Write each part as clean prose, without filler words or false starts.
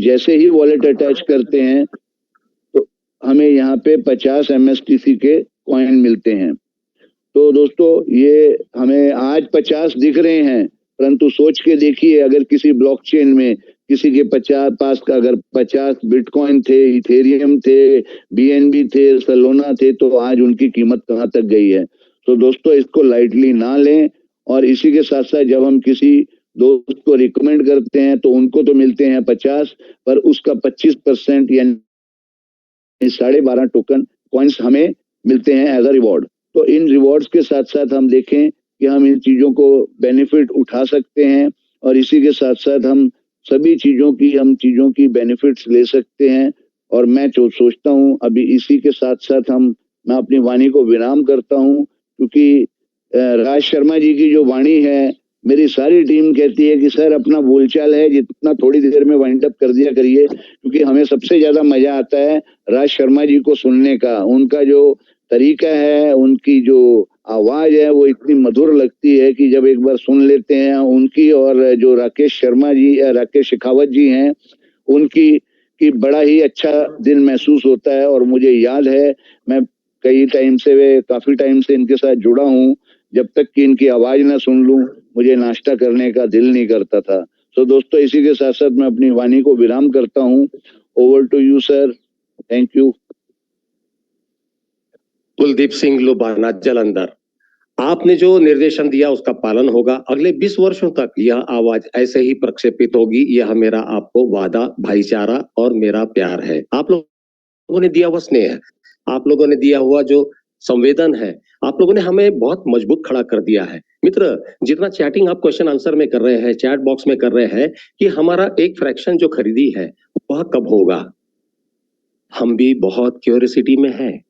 जैसे ही wallet attach करते हैं तो हमें यहाँ पे 50 MSTC के कॉइन मिलते हैं। तो दोस्तों ये हमें आज 50 दिख रहे हैं, परंतु सोच के देखिए अगर किसी ब्लॉकचेन में किसी के 50 पास का अगर 50 बिटकॉइन थे, इथेरियम थे, BNB थे, सोलोना थे, तो आज उनकी कीमत कहाँ तक गई है। तो दोस्तों इसको लाइटली ना लें। और इसी के साथ साथ जब हम किसी दोस्त को रिकमेंड करते हैं तो उनको तो मिलते हैं 50, पर उसका 25% यानी 12.5 टोकन कॉइन्स हमें मिलते हैं एज अ रिवॉर्ड। तो इन रिवॉर्ड्स के साथ साथ हम देखें कि हम इन चीज़ों को बेनिफिट उठा सकते हैं और इसी के साथ साथ हम सभी चीज़ों की बेनिफिट्स ले सकते हैं। और मैं जो सोचता हूँ अभी इसी के साथ साथ मैं अपनी वाणी को विराम करता हूँ, क्योंकि राज शर्मा जी की जो वाणी है, मेरी सारी टीम कहती है कि सर अपना बोलचाल है जितना थोड़ी देर में वाइंड अप कर दिया करिए, क्योंकि हमें सबसे ज्यादा मजा आता है राज शर्मा जी को सुनने का। उनका जो तरीका है, उनकी जो आवाज है वो इतनी मधुर लगती है कि जब एक बार सुन लेते हैं उनकी, और जो राकेश शेखावत जी हैं उनकी, कि बड़ा ही अच्छा दिन महसूस होता है। और मुझे याद है मैं काफी टाइम से इनके साथ जुड़ा हूँ, जब तक कि इनकी आवाज ना सुन लूं मुझे नाश्ता करने का दिल नहीं करता था। तो दोस्तों इसी के साथ साथ मैं अपनी वाणी को विराम करता हूँ। Over to you sir, thank you. Kuldeep Singh Lubana Jalandhar, आपने जो निर्देशन दिया उसका पालन होगा। अगले 20 वर्षों तक यह आवाज ऐसे ही प्रक्षेपित होगी, यह मेरा आपको वादा, भाईचारा और मेरा प्यार है। आप लोगों ने दिया हुआ स्नेह, आप लोगों ने दिया हुआ जो संवेदन है, आप लोगों ने हमें बहुत मजबूत खड़ा कर दिया है। मित्र, जितना चैटिंग आप क्वेश्चन आंसर में कर रहे हैं, चैट बॉक्स में कर रहे हैं कि हमारा एक फ्रैक्शन जो खरीदी है वह कब होगा, हम भी बहुत क्यूरियोसिटी में हैं,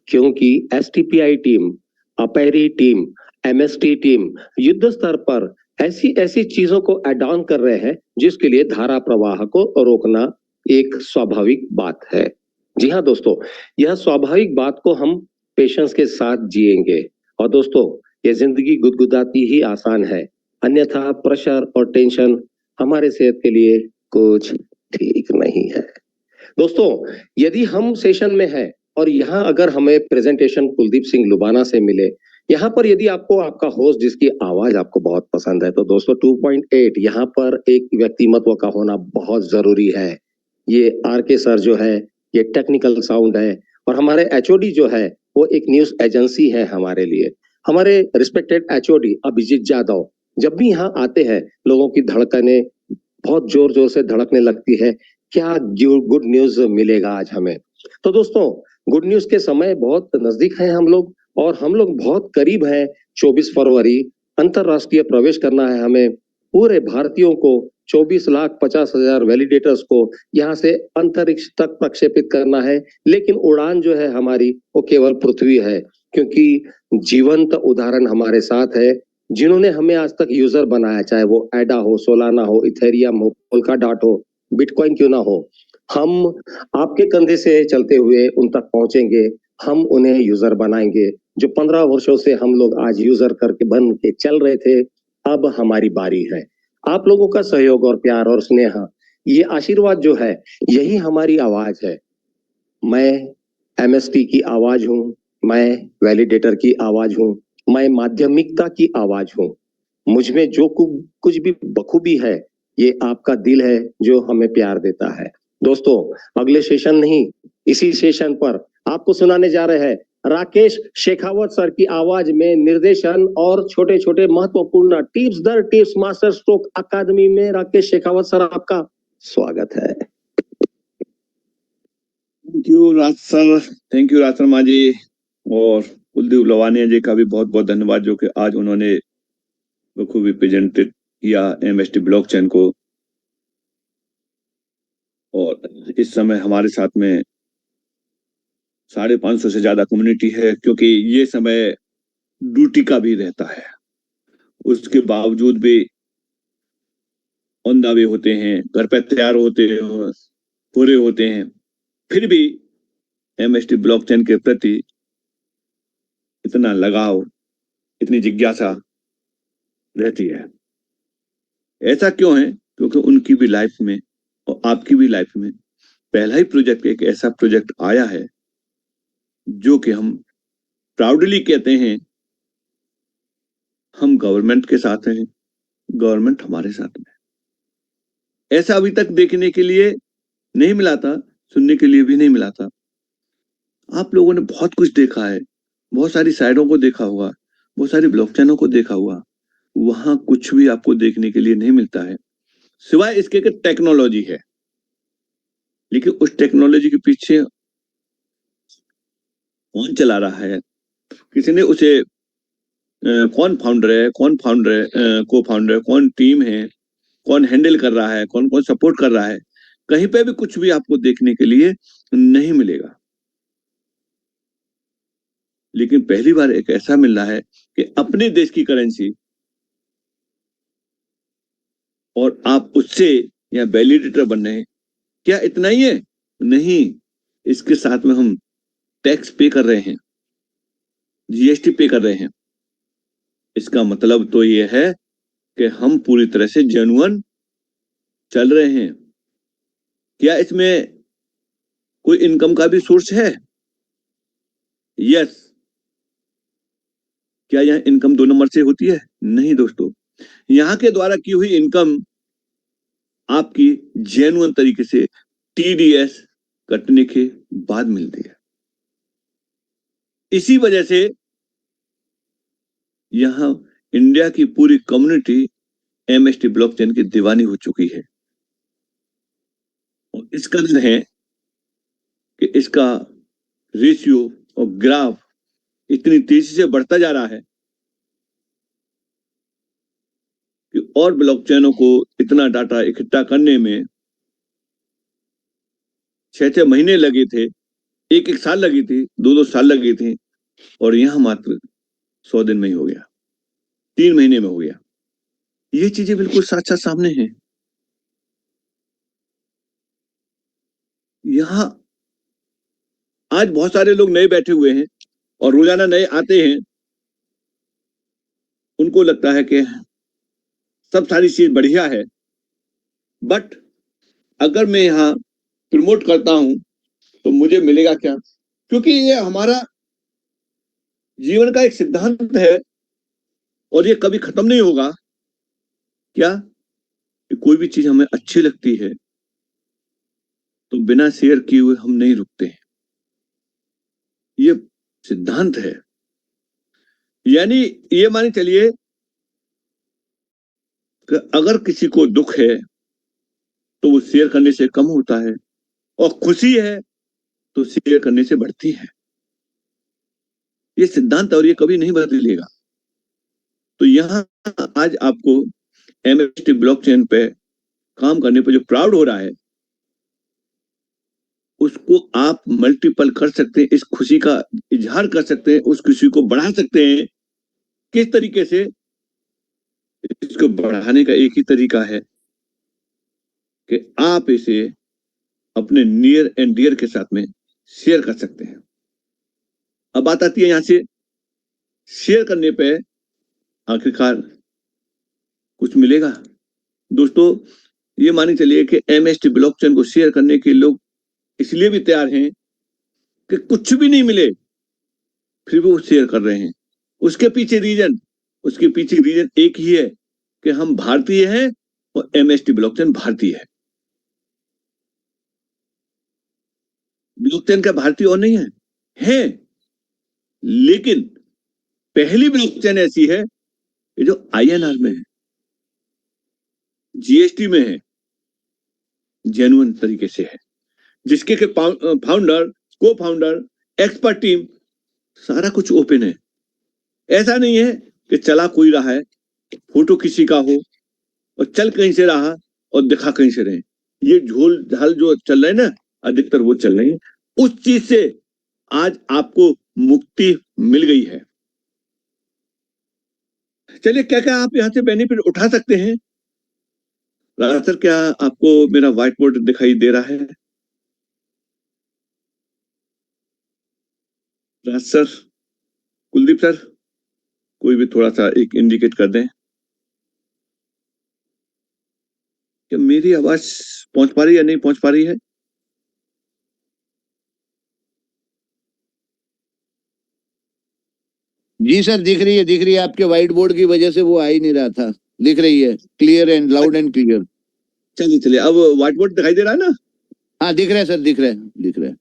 क्योंकि STPI टीम, अपैरी टीम, MST टीम युद्ध स्तर पर ऐसी ऐसी चीजों को ऐड ऑन कर रहे हैं जिसके लिए धारा प्रवाह को रोकना एक स्वाभाविक बात है। जी हाँ दोस्तों, यह स्वाभाविक बात को हम पेशेंस के साथ जिएंगे। और दोस्तों, ये जिंदगी गुदगुदाती ही आसान है, अन्यथा प्रेशर और टेंशन हमारे सेहत के लिए कुछ ठीक नहीं है। दोस्तों, यदि हम सेशन में हैं और यहाँ अगर हमें प्रेजेंटेशन कुलदीप सिंह लुबाना से मिले, यहाँ पर यदि आपको आपका होस्ट जिसकी आवाज आपको बहुत पसंद है, तो दोस्तों 2.8 यहाँ पर एक व्यक्तिमत्व का होना बहुत जरूरी है। ये RK सर जो है, ये टेक्निकल साउंड है, और हमारे HOD जो है वो एक न्यूज एजेंसी है हमारे लिए। हमारे रिस्पेक्टेड HOD अभिजीत जाधव जब भी यहाँ आते हैं लोगों की धड़कनें बहुत जोर जोर से धड़कने लगती है, क्या गुड न्यूज मिलेगा आज हमें। तो दोस्तों, गुड न्यूज के समय बहुत नजदीक हैं हम लोग, और हम लोग बहुत करीब हैं। 24 फरवरी अंतरराष्ट्रीय प्रवेश करना है हमें। पूरे भारतीयों को 24,50,000 वैलिडेटर्स को यहाँ से अंतरिक्ष तक प्रक्षेपित करना है। लेकिन उड़ान जो है हमारी वो केवल पृथ्वी है, क्योंकि जीवंत उदाहरण हमारे साथ है जिन्होंने हमें आज तक यूजर बनाया, चाहे वो एडा हो, सोलाना हो, इथेरियम हो, पोल्काडॉट हो, बिटकॉइन क्यों ना हो। हम आपके कंधे से चलते हुए उन तक पहुंचेंगे, हम उन्हें यूजर बनाएंगे। जो 15 वर्षों से हम लोग आज यूजर करके बन के चल रहे थे, अब हमारी बारी है। आप लोगों का सहयोग और प्यार और स्नेह, ये आशीर्वाद जो है, यही हमारी आवाज है। मैं MST की आवाज हूँ, मैं वैलिडेटर की आवाज हूँ, मैं माध्यमिकता की आवाज हूँ। मुझ में जो कुछ भी बखूबी है, ये आपका दिल है जो हमें प्यार देता है। दोस्तों, अगले सेशन नहीं, इसी सेशन पर आपको सुनाने जा रहे हैं राकेश शेखावत सर की आवाज में निर्देशन और छोटे छोटे महत्वपूर्ण टिप्स दर टिप्स मास्टर स्ट्रोक अकादमी में राकेश शेखावत सर, आपका स्वागत है। Thank you Raj sir, thank you Raj Sharma ji, और कुलदीप लवानिया जी का भी बहुत बहुत धन्यवाद जो कि आज उन्होंने बखूबी प्रेजेंटेड किया MST ब्लॉकचेन को। और इस समय हमारे साथ में 550 से ज्यादा कम्युनिटी है, क्योंकि ये समय ड्यूटी का भी रहता है, उसके बावजूद भी ऑन द वे होते हैं, घर पे तैयार होते पूरे होते हैं, फिर भी MST ब्लॉकचेन के प्रति इतना लगाव, इतनी जिज्ञासा रहती है। ऐसा क्यों है? क्योंकि उनकी भी लाइफ में और आपकी भी लाइफ में पहला ही प्रोजेक्ट एक ऐसा प्रोजेक्ट आया है जो कि हम प्राउडली कहते हैं हम गवर्नमेंट के साथ हैं, गवर्नमेंट हमारे साथ में। ऐसा अभी तक देखने के लिए नहीं मिला था, सुनने के लिए भी नहीं मिला था। आप लोगों ने बहुत कुछ देखा है, बहुत सारी साइडों को देखा होगा, बहुत सारी ब्लॉकचेनों को देखा हुआ, वहां कुछ भी आपको देखने के लिए नहीं मिलता है सिवाय इसके कि टेक्नोलॉजी है। लेकिन उस टेक्नोलॉजी के पीछे कौन चला रहा है, किसी ने उसे कौन फाउंडर है, को फाउंडर है, कौन टीम है, कौन हैंडल कर रहा है, कौन कौन सपोर्ट कर रहा है, कहीं पे भी कुछ भी आपको देखने के लिए नहीं मिलेगा। लेकिन पहली बार एक ऐसा मिल रहा है कि अपने देश की करेंसी और आप उससे या वैलिडेटर बन रहे हैं। क्या इतना ही है? नहीं, इसके साथ में हम टैक्स पे कर रहे हैं, जीएसटी पे कर रहे हैं। इसका मतलब तो ये है कि हम पूरी तरह से जेन्युइन चल रहे हैं। क्या इसमें कोई इनकम का भी सोर्स है? यस। क्या यह इनकम 2 नंबर से होती है? नहीं दोस्तों, यहां के द्वारा की हुई इनकम आपकी जेन्युइन तरीके से टीडीएस कटने के बाद मिलती है। इसी वजह से यहां इंडिया की पूरी कम्युनिटी एमएसटी ब्लॉकचेन की दीवानी हो चुकी है। और इसका कारण है कि इसका रेशियो और ग्राफ इतनी तेजी से बढ़ता जा रहा है कि और ब्लॉकचेनों को इतना डाटा इकट्ठा करने में 6-6 महीने लगे थे, एक साल लगी थी, 2-2 साल लगी थी, और यहां मात्र 100 दिन में ही हो गया, 3 महीने में हो गया। ये चीजें बिल्कुल साथ साथ सामने हैं। यहां आज बहुत सारे लोग नए बैठे हुए हैं और रोजाना नए आते हैं। उनको लगता है कि सब सारी चीज बढ़िया है, बट अगर मैं यहाँ प्रमोट करता हूं तो मुझे मिलेगा क्या? क्योंकि ये हमारा जीवन का एक सिद्धांत है और ये कभी खत्म नहीं होगा। क्या कि कोई भी चीज हमें अच्छी लगती है तो बिना शेयर किए हुए हम नहीं रुकते हैं। ये सिद्धांत है। यानी ये माने चलिए कि अगर किसी को दुख है तो वो शेयर करने से कम होता है, और खुशी है तो शेयर करने से बढ़ती है। ये सिद्धांत है और ये कभी नहीं बदलेगा। तो यहाँ आज आपको एमएसटी ब्लॉकचेन पे काम करने पर जो प्राउड हो रहा है उसको आप मल्टीपल कर सकते हैं, इस खुशी का इजहार कर सकते हैं, उस खुशी को बढ़ा सकते हैं। किस तरीके से? इसको बढ़ाने का एक ही तरीका है कि आप इसे अपने नियर एंड डियर के साथ में शेयर कर सकते हैं। अब बात आती है यहां से शेयर करने पे आखिरकार कुछ मिलेगा। दोस्तों, ये मानी चलिए कि एमएसटी ब्लॉकचेन को शेयर करने के लोग इसलिए भी तैयार हैं कि कुछ भी नहीं मिले फिर भी वो शेयर कर रहे हैं। उसके पीछे रीजन एक ही है कि हम भारतीय हैं और एमएसटी ब्लॉकचेन भारतीय है। ब्लॉकचेन का भारतीय और नहीं है, लेकिन पहली ब्लॉकचेन ऐसी है जो आईएनआर में है, जीएसटी में है, जेन्युइन तरीके से है, जिसके के फाउंडर, को फाउंडर, एक्सपर्ट टीम सारा कुछ ओपन है। ऐसा नहीं है कि चला कोई रहा है, फोटो किसी का हो और चल कहीं से रहा और दिखा कहीं से रहे। ये झोल झाल जो चल रहे हैं ना, अधिकतर वो चल रही है। उस चीज से आज आपको मुक्ति मिल गई है। चलिए, क्या क्या आप यहां से बेनिफिट उठा सकते हैं? राज सर, क्या आपको मेरा व्हाइट बोर्ड दिखाई दे रहा है? राज सर, कुलदीप सर, कोई भी थोड़ा सा एक इंडिकेट कर दें। क्या मेरी आवाज पहुंच पा रही है या नहीं पहुंच पा रही है? जी सर, दिख रही है आपके व्हाइट बोर्ड की वजह से वो आ ही नहीं रहा था। दिख रही है, clear and loud and clear. चलिए चलिए, अब व्हाइट बोर्ड दिखाई दे रहा है ना? हाँ दिख रहा है सर, दिख रहा है।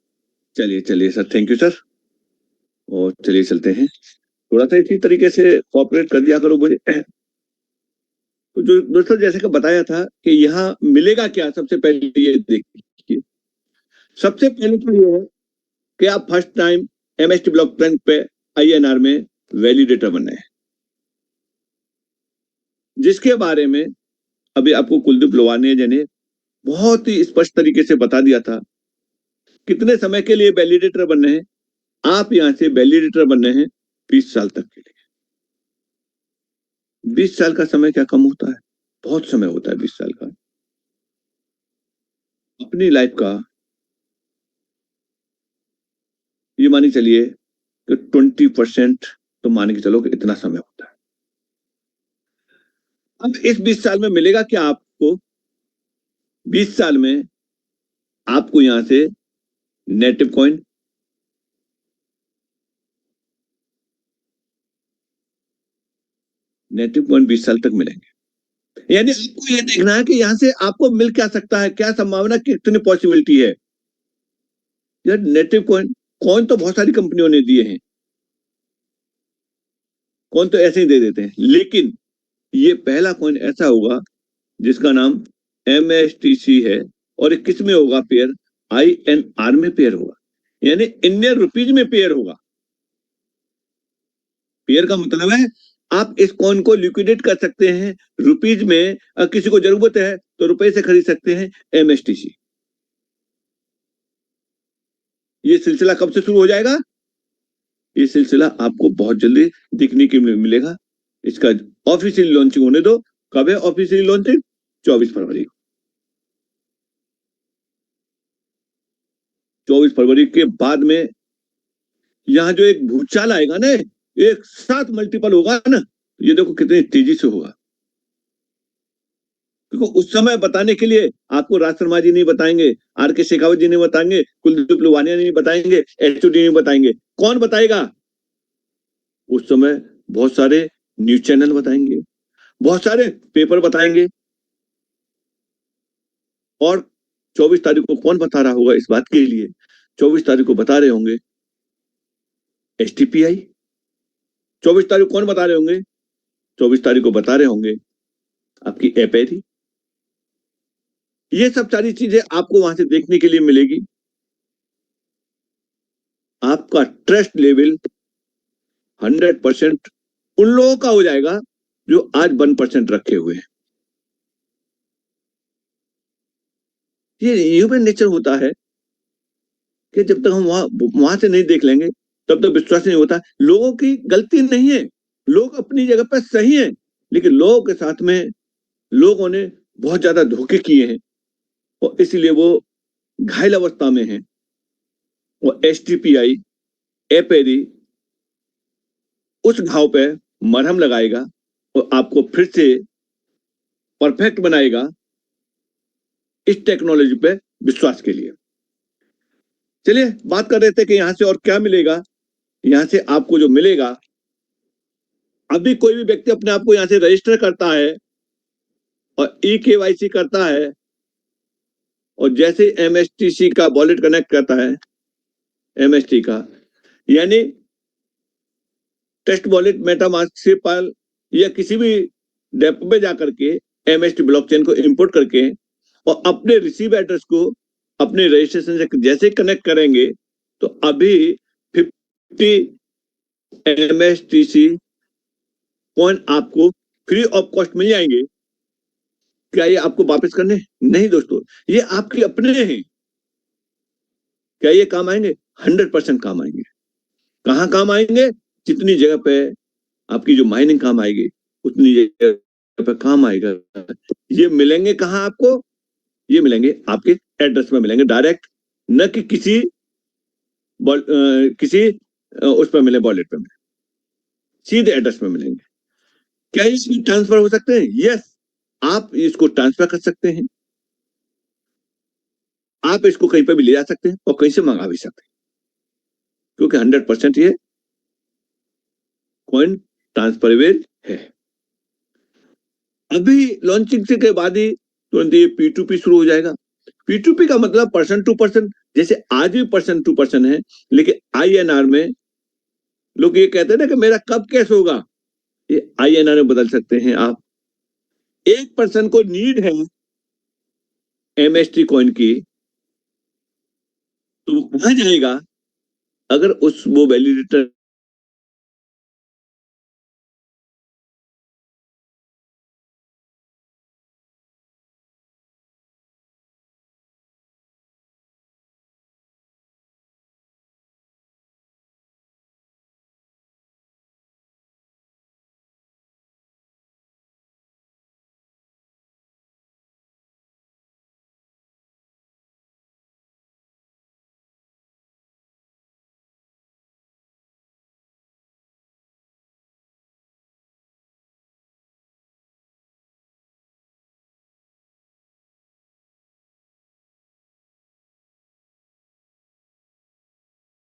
चलिए चलिए सर, थैंक यू सर। और चलिए चलते हैं, थोड़ा सा इसी तरीके से कोऑपरेट कर दिया करो मुझे। तो जो दोस्तों जैसे कि बताया था कि यहाँ मिलेगा क्या, सबसे पहले ये देखिए। सबसे पहले तो ये है कि आप फर्स्ट टाइम एमएसटी ब्लॉकचेन पे आईएनआर में वैलिडेटर बने हैं, जिसके बारे में अभी आपको कुलदीप लोवानिया जी ने बहुत ही स्पष्ट तरीके से बता दिया था। कितने समय के लिए वैलिडेटर बनने हैं? आप यहां से वैलिडेटर बनने हैं 20 साल तक के लिए। 20 साल का समय क्या कम होता है? बहुत समय होता है 20 साल का। अपनी लाइफ का ये मानी चलिए कि 20% तो मान के चलो कि इतना समय होता है। अब इस 20 साल में मिलेगा क्या आपको? 20 साल में आपको यहां से नेटिव कॉइन, नेटिव कॉइन 20 साल तक मिलेंगे। यानी आपको ये देखना है कि यहां से आपको मिल क्या सकता है, क्या संभावना, कितनी पॉसिबिलिटी है। यार नेटिव कॉइन, कॉइन तो बहुत सारी कंपनियों ने दिए हैं, कॉइन तो ऐसे ही दे देते हैं, लेकिन ये पहला कॉइन ऐसा होगा जिसका नाम MSTC है, और ये किस में होगा पेयर? INR में पेयर होगा, यानी इंडियन रुपीज में पेयर होगा। पेयर का मतलब है आप इस कॉइन को लिक्विडेट कर सकते हैं रुपीज में, किसी को जरूरत है तो रुपए से खरीद सकते हैं MSTC। ये सिलसिला कब से शुरू हो जाएगा? ये सिलसिला आपको बहुत जल्दी दिखने के लिए मिलेगा। इसका ऑफिशियल लॉन्चिंग होने दो। कब है ऑफिशियल लॉन्चिंग? 24 फरवरी। 24 फरवरी के बाद में यहाँ जो एक भूचाल आएगा ना, एक साथ मल्टीपल होगा ना, ये देखो कितनी तेजी से होगा। क्योंकि उस समय बताने के लिए आपको राज शर्मा जी नहीं बताएंगे, RK शेखावत जी नहीं बताएंगे, कुलदीप लोवानिया नहीं बताएंगे, HOD नहीं बताएंगे। कौन बताएगा? उस समय बहुत सारे न्यूज चैनल बताएंगे, बहुत सारे पेपर बताएंगे। और 24 तारीख को कौन बता रहा होगा इस बात के लिए? 24 तारीख को बता रहे होंगे STPI। 24 तारीख कौन बता रहे होंगे? 24 तारीख को बता रहे होंगे आपकी एपेरी। ये सब सारी चीजें आपको वहां से देखने के लिए मिलेगी। आपका ट्रस्ट लेवल 100% उन लोगों का हो जाएगा जो आज 1% रखे हुए हैं। ये ह्यूमन नेचर होता है कि जब तक हम वहां से नहीं देख लेंगे तब तक विश्वास नहीं होता। लोगों की गलती नहीं है, लोग अपनी जगह पर सही हैं, लेकिन लोगों के साथ में लोगों ने बहुत ज्यादा धोखे किए हैं और इसलिए वो घायल अवस्था में हैं। और STPI एपेरी उस घाव पे मरहम लगाएगा और आपको फिर से परफेक्ट बनाएगा इस टेक्नोलॉजी पे विश्वास के लिए। चलिए बात कर रहे थे कि यहां से और क्या मिलेगा। यहां से आपको जो मिलेगा, अभी कोई भी व्यक्ति अपने आप को यहां से रजिस्टर करता है और eKYC करता है और जैसे MSTC का वॉलेट कनेक्ट करता है, MST का यानी टेस्ट वॉलेट, मेटामास्क से पाल या किसी भी डेपो पे जाकर के MST ब्लॉकचेन को इंपोर्ट करके और अपने रिसीव एड्रेस को अपने रजिस्ट्रेशन से जैसे कनेक्ट करेंगे तो अभी 50 MSTC कॉइन आपको फ्री ऑफ कॉस्ट मिल जाएंगे। क्या ये आपको वापस करने? नहीं दोस्तों, ये आपके अपने हैं। क्या ये काम आएंगे? 100% काम आएंगे। कहाँ काम आएंगे? जितनी जगह पे आपकी जो माइनिंग काम आएगी उतनी जगह पे काम आएगा। ये मिलेंगे कहाँ आपको? ये मिलेंगे आपके एड्रेस में मिलेंगे डायरेक्ट, न कि किसी उस पर मिले, वॉलेट पे मिले, सीधे एड्रेस में मिलेंगे। क्या ये ट्रांसफर हो सकते हैं? यस, आप इसको ट्रांसफर कर सकते हैं। आप इसको कहीं पर भी ले जा सकते हैं और कहीं से मंगा भी सकते हैं, क्योंकि 100% ये कॉइन ट्रांसफरेबल है। अभी लॉन्चिंग के बाद ही तुरंत ये P2P शुरू हो जाएगा। P2P का मतलब पर्सन टू पर्सन, जैसे आज भी पर्सन टू पर्सन है, लेकिन INR में लोग ये कहते हैं ना कि मेरा कब कैश होगा, ये INR में बदल सकते हैं आप। एक पर्सन को नीड है MST कॉइन की, तो वो कहां जाएगा अगर वो वैलिडेटर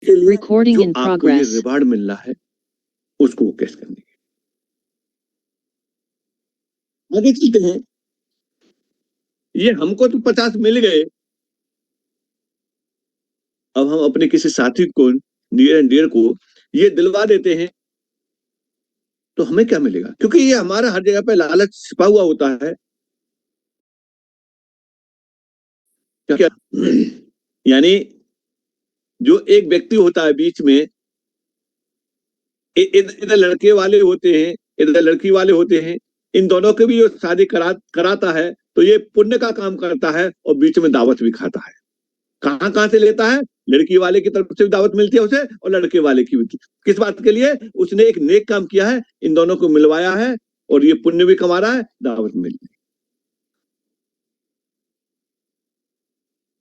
के लिए Recording जो in आपको ये progress. रिवार्ड मिल रहा है उसको वो कैश करने के। आगे चलते हैं। ये हमको तो 50 मिल गए, अब हम अपने किसी साथी को, नियर एंड डियर को ये दिलवा देते हैं, तो हमें क्या मिलेगा? क्योंकि ये हमारा हर जगह पे लालच छिपा हुआ होता है। क्या यानी जो एक व्यक्ति होता है बीच में, इधर लड़के वाले होते हैं, इधर लड़की वाले होते हैं, इन दोनों के भी जो शादी कराता है, तो ये पुण्य का काम करता है और बीच में दावत भी खाता है। कहां से लेता है? लड़की वाले की तरफ से भी दावत मिलती है उसे और लड़के वाले की भी। किस बात के लिए? उसने एक नेक काम किया है, इन दोनों को मिलवाया है और ये पुण्य भी कमा रहा है, दावत मिल रही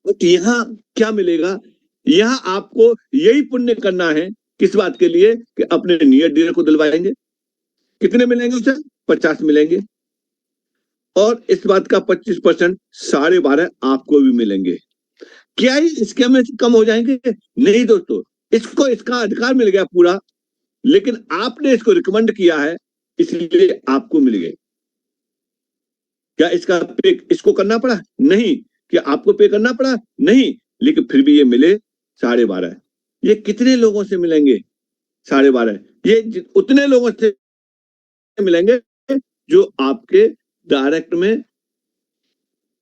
है। तो यहाँ क्या मिलेगा? यहाँ आपको यही पुण्य करना है। किस बात के लिए? कि अपने नियर डियर को दिलवाएंगे। कितने मिलेंगे उसे? 50 मिलेंगे, और इस बात का 25% 12.5 आपको भी मिलेंगे। क्या ये स्कैम में कम हो जाएंगे? नहीं दोस्तों, इसको इसका अधिकार मिल गया पूरा, लेकिन आपने इसको रिकमेंड किया है इसलिए आपको मिल गए। क्या इसका पे इसको करना पड़ा? नहीं। क्या आपको पे करना पड़ा? नहीं। लेकिन फिर भी ये मिले 12.5। ये कितने लोगों से मिलेंगे? 12.5 ये उतने लोगों से मिलेंगे जो आपके डायरेक्ट में,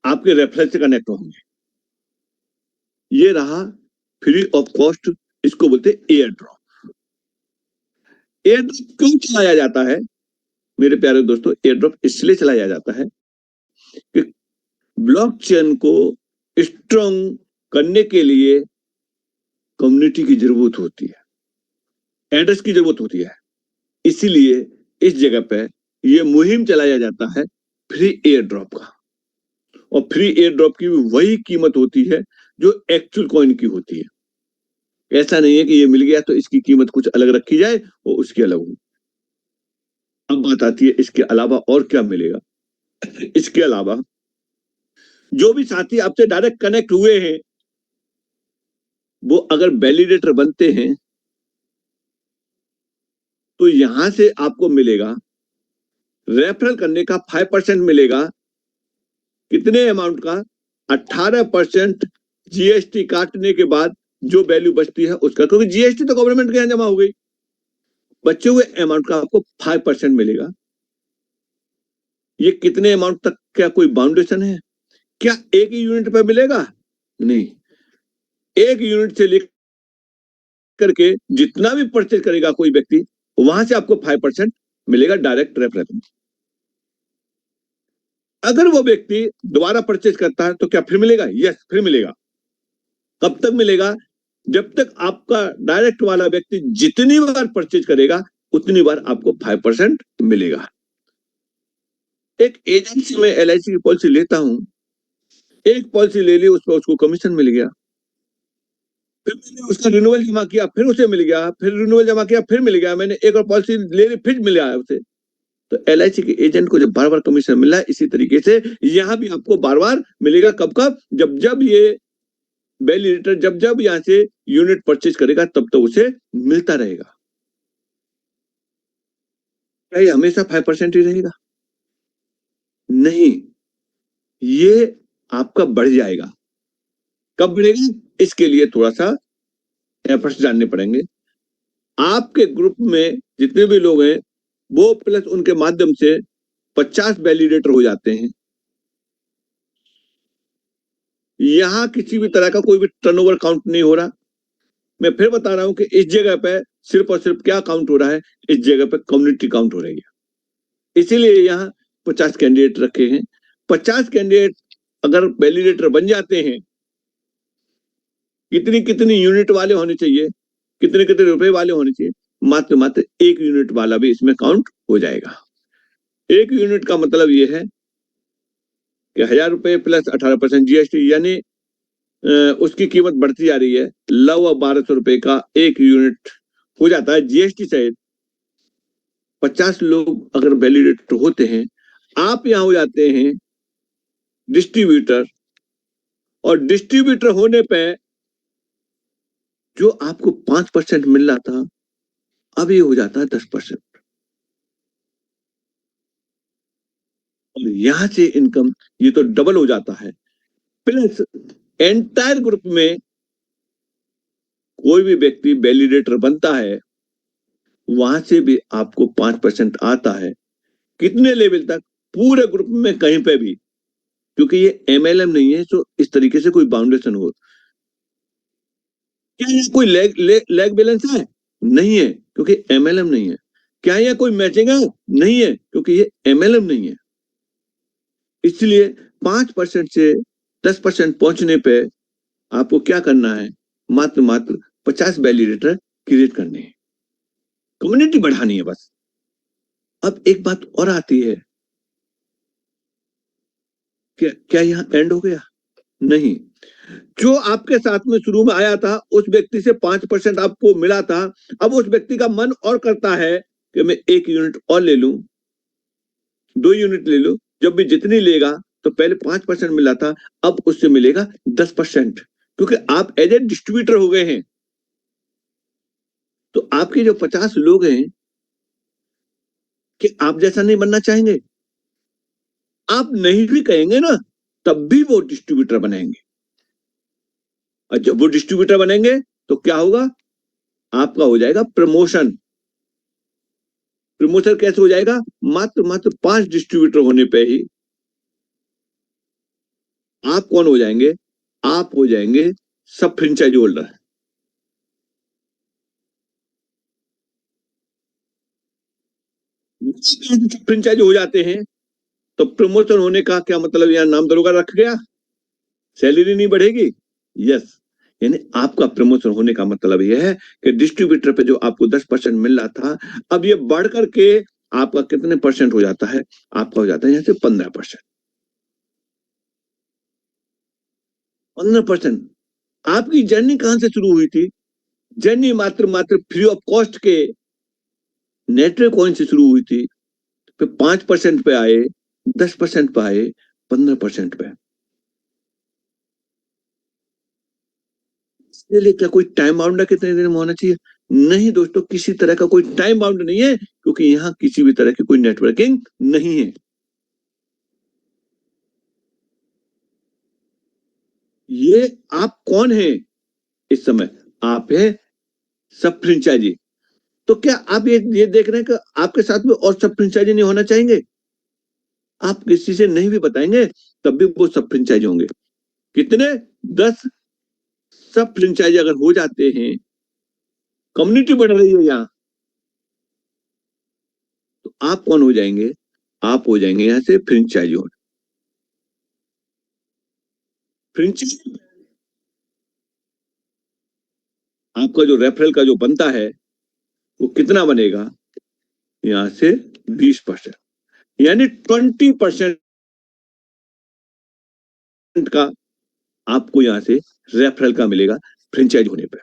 आपके रेफरेंस से कनेक्ट होंगे। ये रहा फ्री ऑफ कॉस्ट, इसको बोलते एयर ड्रॉप। एयर ड्रॉप क्यों चलाया जाता है मेरे प्यारे दोस्तों? एयर ड्रॉप इसलिए चलाया जाता है कि ब्लॉकचेन को स्ट्रांग करने के लिए कम्युनिटी की जरूरत होती है, एड्रेस की जरूरत होती है। इसीलिए इस जगह पे ये मुहिम चलाया जाता है फ्री एयर ड्रॉप का। और फ्री एयर ड्रॉप की वही कीमत होती है जो एक्चुअल कॉइन की होती है। ऐसा नहीं है कि ये मिल गया तो इसकी कीमत कुछ अलग रखी जाए और उसकी अलग हो। अब बात आती है इसके अलावा और क्या मिलेगा। इसके अलावा जो भी साथी आपसे डायरेक्ट कनेक्ट हुए हैं, वो अगर वैलिडेटर बनते हैं तो यहां से आपको मिलेगा रेफरल करने का 5% मिलेगा। कितने अमाउंट का? 18% GST काटने के बाद जो वैल्यू बचती है उसका, क्योंकि GST तो गवर्नमेंट के यहां जमा हो गई। बचे हुए अमाउंट का आपको 5% मिलेगा। ये कितने अमाउंट तक, क्या कोई बाउंडेशन है? क्या एक ही यूनिट पर मिलेगा? नहीं, एक यूनिट से लेकर के जितना भी परचेज करेगा कोई व्यक्ति, वहां से आपको 5% मिलेगा डायरेक्ट रेफरल। अगर वो व्यक्ति दोबारा परचेज करता है तो क्या फिर मिलेगा? यस, फिर मिलेगा। कब तक मिलेगा? जब तक आपका डायरेक्ट वाला व्यक्ति जितनी बार परचेज करेगा उतनी बार आपको 5% मिलेगा। एक एजेंट से मैं LIC की पॉलिसी लेता हूं, एक पॉलिसी ले ली, उस पर उसको कमीशन मिल गया, फिर मैंने उसका रिन्यूअल जमा किया, फिर उसे मिल गया, फिर रिन्यूअल जमा किया, फिर मिल गया, मैंने एक और पॉलिसी ले ली, फिर मिल गया उसे। तो LIC के एजेंट को जब बार बार कमीशन मिल रहा है, इसी तरीके से यहां भी आपको बार बार मिलेगा। कब कब? जब जब ये वैलिडेटर जब जब यहाँ से यूनिट परचेज करेगा तब तो उसे मिलता रहेगा। क्या ये हमेशा 5% ही रहेगा? नहीं, ये आपका बढ़ जाएगा। कब बढ़ेगा? इसके लिए थोड़ा सा एफर्ट्स जानने पड़ेंगे। आपके ग्रुप में जितने भी लोग हैं वो प्लस उनके माध्यम से 50 वैलिडेटर हो जाते हैं। यहां किसी भी तरह का कोई भी टर्नओवर काउंट नहीं हो रहा। मैं फिर बता रहा हूं कि इस जगह पे सिर्फ और सिर्फ क्या काउंट हो रहा है, इस जगह पे कम्युनिटी काउंट हो रही है। इसीलिए यहाँ 50 कैंडिडेट रखे हैं। 50 कैंडिडेट अगर वैलिडेटर बन जाते हैं, कितनी कितनी यूनिट वाले होने चाहिए, कितने कितने रुपए वाले होने चाहिए? मात्र मात्र 1 यूनिट वाला भी इसमें काउंट हो जाएगा। 1 यूनिट का मतलब ये है कि 1000 रुपए प्लस 18% जीएसटी, यानी उसकी कीमत बढ़ती जा रही है। लगभग 1200 रुपए का 1 यूनिट हो जाता है जीएसटी सहित। 50 लोग अगर वैलिडेटर होते हैं, आप यहां हो जाते हैं डिस्ट्रीब्यूटर, और डिस्ट्रीब्यूटर होने पे जो आपको 5% मिल रहा था, अब ये हो जाता है 10%। और यहां से इनकम ये तो डबल हो जाता है। प्लस एंटायर ग्रुप में कोई भी व्यक्ति वैलिडेटर बनता है, वहां से भी आपको 5% आता है। कितने लेवल तक? पूरे ग्रुप में कहीं पे भी, क्योंकि ये एमएलएम नहीं है तो इस तरीके से कोई बाउंडेशन हो। क्या यहाँ कोई लेग बैलेंस है? नहीं है, क्योंकि एमएलएम नहीं है। क्या यहाँ कोई मैचिंग है? नहीं है, क्योंकि ये एमएलएम नहीं है। इसलिए 5% से 10% पहुंचने पे आपको क्या करना है? मात्र मात्र 50 वैलिडेटर क्रिएट करने हैं, कम्युनिटी बढ़ानी है बस। अब एक बात और आती है, क्या यहाँ एंड हो गया? नहीं। जो आपके साथ में शुरू में आया था, उस व्यक्ति से 5% आपको मिला था। अब उस व्यक्ति का मन और करता है कि मैं 1 यूनिट और ले लूं, 2 यूनिट ले लूं। जब भी जितनी लेगा, तो पहले 5% मिला था, अब उससे मिलेगा 10%, क्योंकि आप एज ए डिस्ट्रीब्यूटर हो गए हैं। तो आपके जो 50 लोग हैं, कि आप जैसा नहीं बनना चाहेंगे? आप नहीं भी कहेंगे ना, तब भी वो डिस्ट्रीब्यूटर बनेंगे। और जब वो डिस्ट्रीब्यूटर बनेंगे तो क्या होगा? आपका हो जाएगा प्रमोशन। प्रमोशन कैसे हो जाएगा? मात्र मात्र 5 डिस्ट्रीब्यूटर होने पे ही आप कौन हो जाएंगे? आप हो जाएंगे सब फ्रेंचाइजी होल्डर। फ्रेंचाइजी हो जाते हैं तो प्रमोशन होने का क्या मतलब? यहाँ नाम दरोगा रख गया, सैलरी नहीं बढ़ेगी? यस, यानी आपका प्रमोशन होने का मतलब यह है कि डिस्ट्रीब्यूटर पे जो आपको 10% मिल रहा था, अब ये बढ़ करके आपका कितने परसेंट हो जाता है? आपका हो जाता है यहाँ से 15%। 15%। आपकी जर्नी कहां से शुरू हुई थी? जर्नी मात्र मात्र फ्री ऑफ कॉस्ट के नेटवर्क कॉइन से शुरू हुई थी। फिर 5% पे आए, 10% पे आए, 15% पे। इसके लिए क्या कोई टाइम बाउंड है कितने दिन में होना चाहिए? नहीं दोस्तों, किसी तरह का कोई टाइम बाउंड नहीं है, क्योंकि यहाँ किसी भी तरह की कोई नेटवर्किंग नहीं है। ये आप कौन है इस समय? आप है सब फ्रेंचाइजी। तो क्या आप ये देख रहे हैं कि आपके साथ में और सब फ्रेंचाइजी नहीं होना चाहेंगे? आप किसी से नहीं भी बताएंगे तब भी वो सब फ्रेंचाइजी होंगे। कितने? 10 सब फ्रेंचाइजी अगर हो जाते हैं, कम्युनिटी बढ़ रही है यहाँ, तो आप कौन हो जाएंगे? आप हो जाएंगे यहाँ से फ्रेंचाइजी ओनर। फ्रेंचाइजी आपका जो रेफरल का जो बनता है, वो कितना बनेगा? यहाँ से 20%, यानी 20% का आपको यहाँ से रेफरल का मिलेगा फ्रेंचाइज होने पर।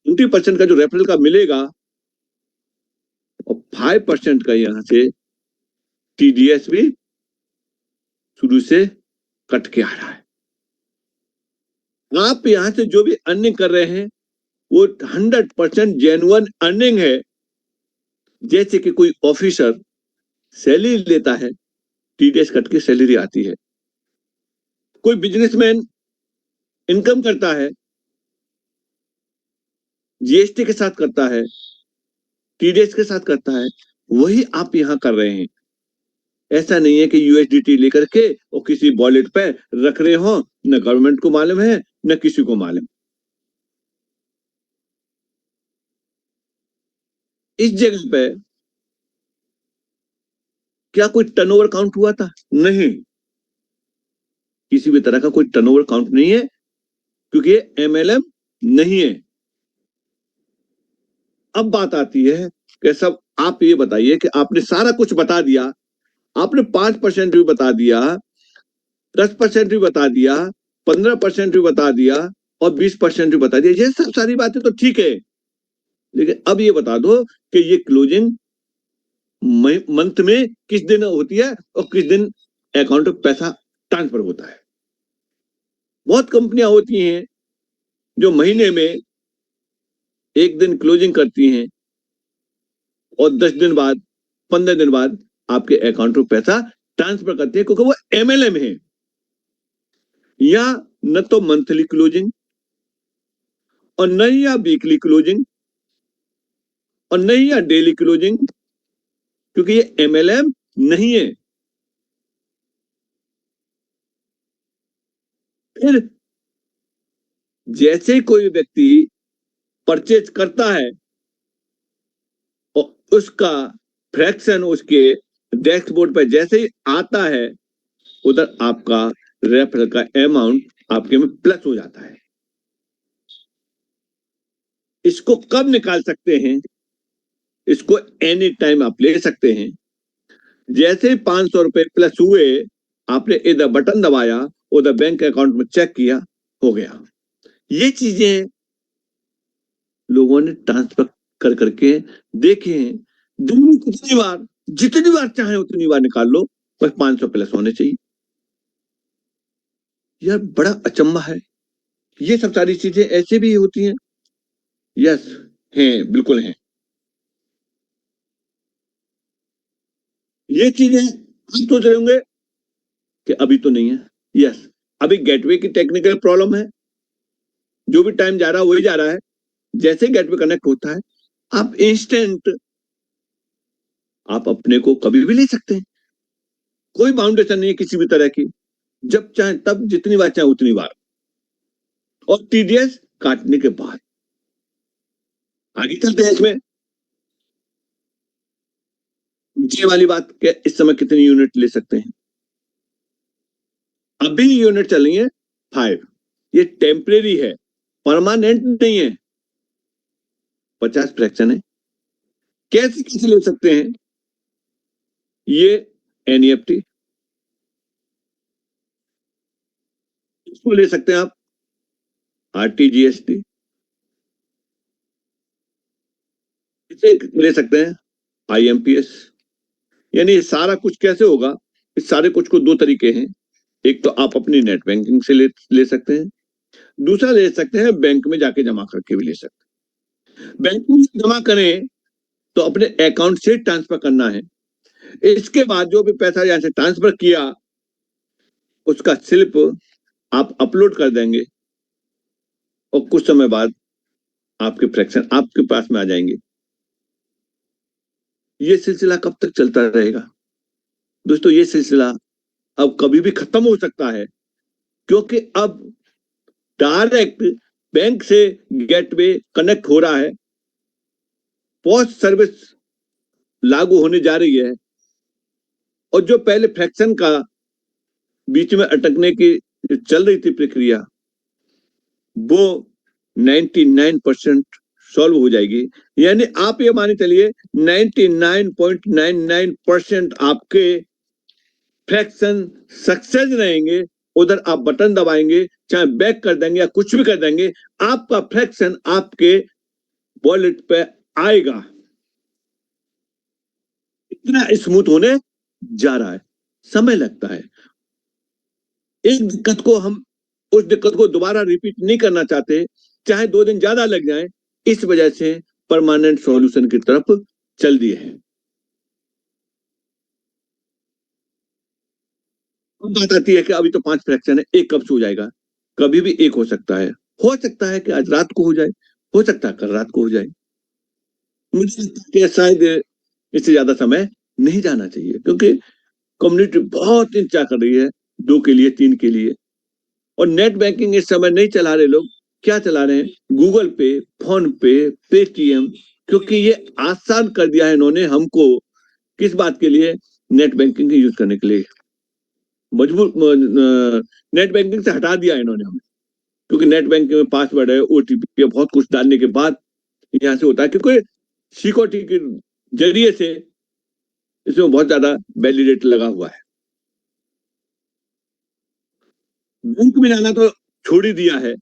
20% का जो रेफरल का मिलेगा, और 5% का यहाँ से टीडीएस भी शुरू से कट के आ रहा है। आप यहां से जो भी अर्निंग कर रहे हैं वो 100% जेन्युइन अर्निंग है। जैसे कि कोई ऑफिसर सैलरी लेता है, टीडीएस कट के सैलरी आती है। कोई बिजनेसमैन इनकम करता है, जीएसटी के साथ करता है, टीडीएस के साथ करता है, वही आप यहां कर रहे हैं। ऐसा नहीं है कि यूएसडीटी लेकर के और किसी वॉलेट पे रख रहे हो, न गवर्नमेंट को मालूम है न किसी को मालूम। इस जगह पे क्या कोई टर्नओवर काउंट हुआ था? नहीं, किसी भी तरह का कोई टर्नओवर काउंट नहीं है, क्योंकि ये एमएलएम नहीं है। अब बात आती है कि सब आप ये बताइए कि आपने सारा कुछ बता दिया, आपने 5% भी बता दिया, 10% भी बता दिया, 15% भी बता दिया और 20% भी बता दिया। ये सब सारी बातें तो ठीक है, लेकिन अब ये बता दो कि ये क्लोजिंग मंथ में किस दिन होती है और किस दिन अकाउंट में पैसा ट्रांसफर होता है। बहुत कंपनियां होती हैं जो महीने में एक दिन क्लोजिंग करती हैं और 10 दिन बाद, 15 दिन बाद आपके अकाउंट में पैसा ट्रांसफर करती है, क्योंकि वो एमएलएम है। या न तो मंथली क्लोजिंग और न ही या वीकली क्लोजिंग और न ही या डेली क्लोजिंग, क्योंकि ये एमएलएम नहीं है। फिर जैसे कोई व्यक्ति परचेज करता है और उसका फ्रैक्शन उसके डैशबोर्ड पर जैसे ही आता है, उधर आपका रेफरल का अमाउंट आपके में प्लस हो जाता है। इसको कब निकाल सकते हैं? इसको एनी टाइम आप ले सकते हैं। जैसे ही 500 रुपए प्लस हुए, आपने इधर बटन दबाया, उधर बैंक अकाउंट में चेक किया, हो गया। ये चीजें लोगों ने ट्रांसफर कर करके देखे हैं। दिन में कितनी बार, जितनी बार चाहे उतनी बार निकाल लो, बस 500 प्लस होने चाहिए। यार बड़ा अचंभा है। ये सब सारी चीजें ऐसे भी होती हैं। यस, हैं, बिल्कुल हैं। ये चीजें आप सोच रहे होंगे कि अभी तो नहीं है। यस, अभी गेटवे की टेक्निकल प्रॉब्लम है। जो भी टाइम जा रहा है वही जा रहा है। जैसे गेटवे कनेक्ट होता है, आप इंस्टेंट आप अपने को कभी भी ले सकते हैं। कोई बाउंडेशन नहीं है किसी भी तरह की। जब चाहे तब, जितनी बार चाहे उतनी बार, और टीडीएस काटने के बाद। आगे चलते हैं इसमें। ये वाली बात के इस समय कितनी यूनिट ले सकते हैं? अभी यूनिट चल रही है 5। ये टेम्परेरी है, परमानेंट नहीं है। 50 फ्रैक्शन है। कैसे कैसे ले सकते हैं? ये एनईएफटी, इसको ले सकते हैं आप। आरटीजीएसटी, इसे ले सकते हैं। आईएमपीएस। यानी सारा कुछ कैसे होगा? इस सारे कुछ को दो तरीके हैं। एक तो आप अपनी नेट बैंकिंग से ले सकते हैं, दूसरा ले सकते हैं बैंक में जाके जमा करके भी ले सकते हैं। बैंक में जमा करें तो अपने अकाउंट से ट्रांसफर करना है। इसके बाद जो भी पैसा यहां से ट्रांसफर किया, उसका स्लिप आप अपलोड कर देंगे और कुछ समय बाद आपके फ्रैक्शन आपके पास में आ जाएंगे। ये सिलसिला कब तक चलता रहेगा दोस्तों? ये सिलसिला अब कभी भी खत्म हो सकता है, क्योंकि अब डायरेक्ट बैंक से गेटवे कनेक्ट हो रहा है। पोस्ट सर्विस लागू होने जा रही है, और जो पहले फ्रैक्शन का बीच में अटकने की चल रही थी प्रक्रिया, वो 99% सॉल्व हो जाएगी। यानी आप ये माने चलिए 99.99% आपके फ्रैक्शन सक्सेस रहेंगे। उधर आप बटन दबाएंगे, चाहे बैक कर देंगे या कुछ भी कर देंगे, आपका फ्रैक्शन आपके वॉलेट पे आएगा। इतना स्मूथ होने जा रहा है। समय लगता है। एक दिक्कत को हम उस दिक्कत को दोबारा रिपीट नहीं करना चाहते, चाहे 2 दिन ज्यादा लग जाए, इस वजह से परमानेंट सॉल्यूशन की तरफ चल दिए हैं। बात आती है कि अभी तो 5 फ्रैक्शन है, एक कब से हो जाएगा? कभी भी एक हो सकता है कि आज रात को हो जाए, हो सकता है कल रात को हो जाए। मुझे लगता है कि शायद इससे ज्यादा समय नहीं जाना चाहिए, क्योंकि कम्युनिटी बहुत इंतजार कर रही है 2 के लिए, 3 के लिए। और नेट बैंकिंग इस समय नहीं चला रहे लोग, क्या चला रहे हैं? गूगल पे, फोन पे, पेटीएम, क्योंकि ये आसान कर दिया है इन्होंने हमको। किस बात के लिए? नेट बैंकिंग यूज करने के लिए। मजबूर नेट बैंकिंग से हटा दिया इन्होंने हमें, क्योंकि नेट बैंकिंग में पासवर्ड है, ओटीपी है, बहुत कुछ डालने के बाद यहाँ से होता है, क्योंकि सिक्योरिटी के जरिए से इसमें बहुत ज्यादा वैलिडेट लगा हुआ है। बैंक में जाना तो छोड़ ही दिया है,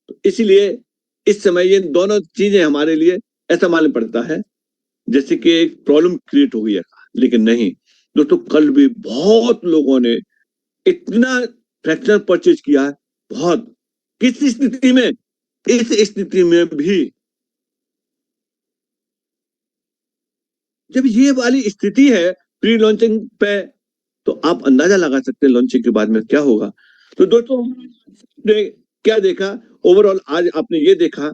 तो इसीलिए इस समय ये दोनों चीजें हमारे लिए ऐसा मालूम पड़ता है जैसे कि एक प्रॉब्लम क्रिएट हो गई है। लेकिन नहीं दोस्तों, कल भी बहुत लोगों ने इतना फ्रैक्चर परचेज किया है, बहुत। किस स्थिति में? इस स्थिति में भी जब ये वाली स्थिति है प्री लॉन्चिंग पे, तो आप अंदाजा लगा सकते हैं लॉन्चिंग के बाद में क्या होगा। तो दोस्तों ने क्या देखा ओवरऑल? आज आपने ये देखा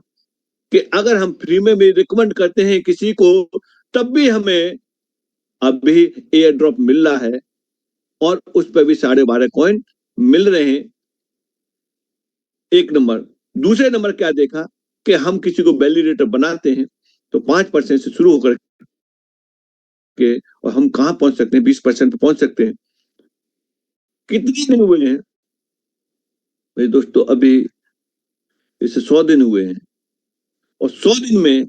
कि अगर हम फ्री में भी रिकमेंड करते हैं किसी को, तब भी हमें अभी एयर ड्रॉप मिल रहा है, और उस पर भी 12.5 कॉइन मिल रहे हैं। एक नंबर। दूसरे नंबर क्या देखा कि हम किसी को वैलिडेटर बनाते हैं तो 5% से शुरू होकर के, और हम कहां पहुंच सकते हैं? 20% पे पहुंच सकते हैं। कितने दिन हुए हैं मेरे दोस्तों? अभी इसे 100 दिन हुए हैं, और 100 दिन में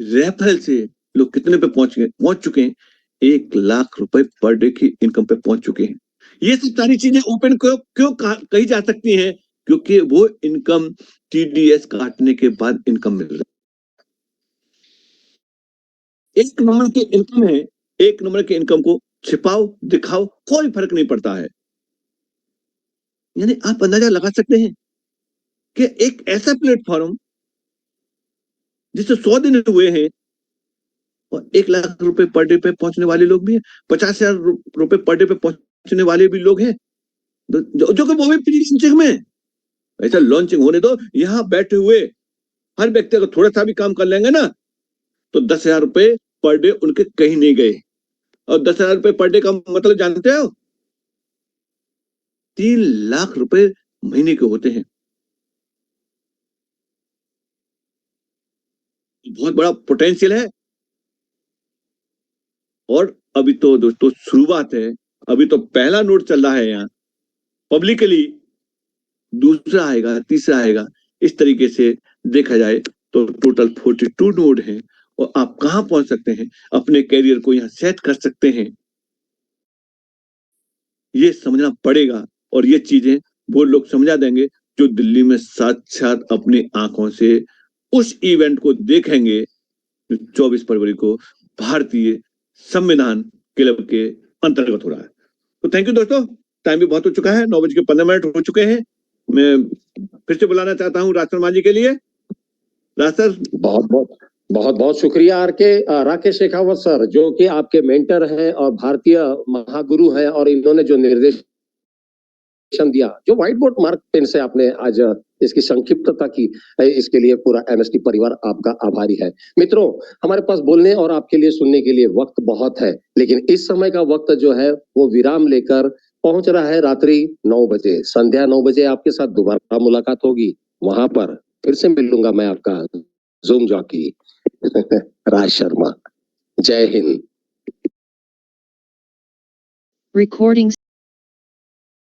रेफरल से लोग कितने पे पहुंच चुके हैं? 1 लाख रुपए पर डे की इनकम पे पहुंच चुके हैं। ये सब सारी चीजें ओपन क्यों कही जा सकती हैं? क्योंकि वो इनकम टीडीएस काटने के बाद इनकम मिल रहा है। एक नंबर की इनकम है, एक नंबर की इनकम को छिपाओ दिखाओ कोई फर्क नहीं पड़ता है। यानी आप अंदाजा लगा सकते हैं कि एक ऐसा प्लेटफॉर्म जिससे 100 दिन हुए हैं और 1 लाख रुपए पर डे पे पहुंचने वाले लोग भी हैं, 50,000 रुपए पर डे पे पहुंचने वाले भी लोग हैं, जो कि वो भी प्री लॉन्चिंग में। ऐसा लॉन्चिंग होने दो, यहां बैठे हुए हर व्यक्ति अगर थोड़ा सा भी काम कर लेंगे ना, तो 10,000 रुपए पर डे उनके कहीं नहीं गए। और 10,000 रुपए पर डे का मतलब जानते हो? 3 लाख रुपए महीने के होते हैं। बहुत बड़ा पोटेंशियल है। और अभी तो दोस्तों शुरुआत है, अभी तो पहला नोट चल रहा है यहाँ पब्लिकली, दूसरा आएगा, तीसरा आएगा। इस तरीके से देखा जाए तो टोटल 42 नोड हैं, और आप कहां पहुंच सकते हैं? अपने कैरियर को यहां सेट कर सकते हैं, ये समझना पड़ेगा। और ये चीजें वो लोग समझा देंगे जो दिल्ली में साक्षात अपनी आंखों से उस इवेंट को देखेंगे जो 24 फरवरी को भारतीय संविधान क्लब के अंतर्गत हो रहा है। तो थैंक यू दोस्तों, टाइम भी बहुत हो चुका है, 9:15 हो चुके हैं। मैं फिर से बुलाना चाहता हूँ राज शर्मा जी के लिए। राज सर, बहुत बहुत शुक्रिया राकेश शेखावत सर, जो कि आपके मेंटर हैं और भारतीय महागुरु हैं, और इन्होंने जो निर्देशन दिया, जो व्हाइट बोर्ड मार्क पेन से आपने आज इसकी संक्षिप्तता की, इसके लिए पूरा एमएसटी परिवार आपका आभारी है। मित्रों, हमारे पास बोलने और आपके लिए सुनने के लिए वक्त बहुत है, लेकिन इस समय का वक्त जो है वो विराम लेकर पहुंच रहा है रात्रि 9 बजे। संध्या 9 बजे आपके साथ दोबारा मुलाकात होगी, वहां पर फिर से मिलूंगा मैं, आपका जूम जॉकी राज शर्मा। जय हिंद। Recording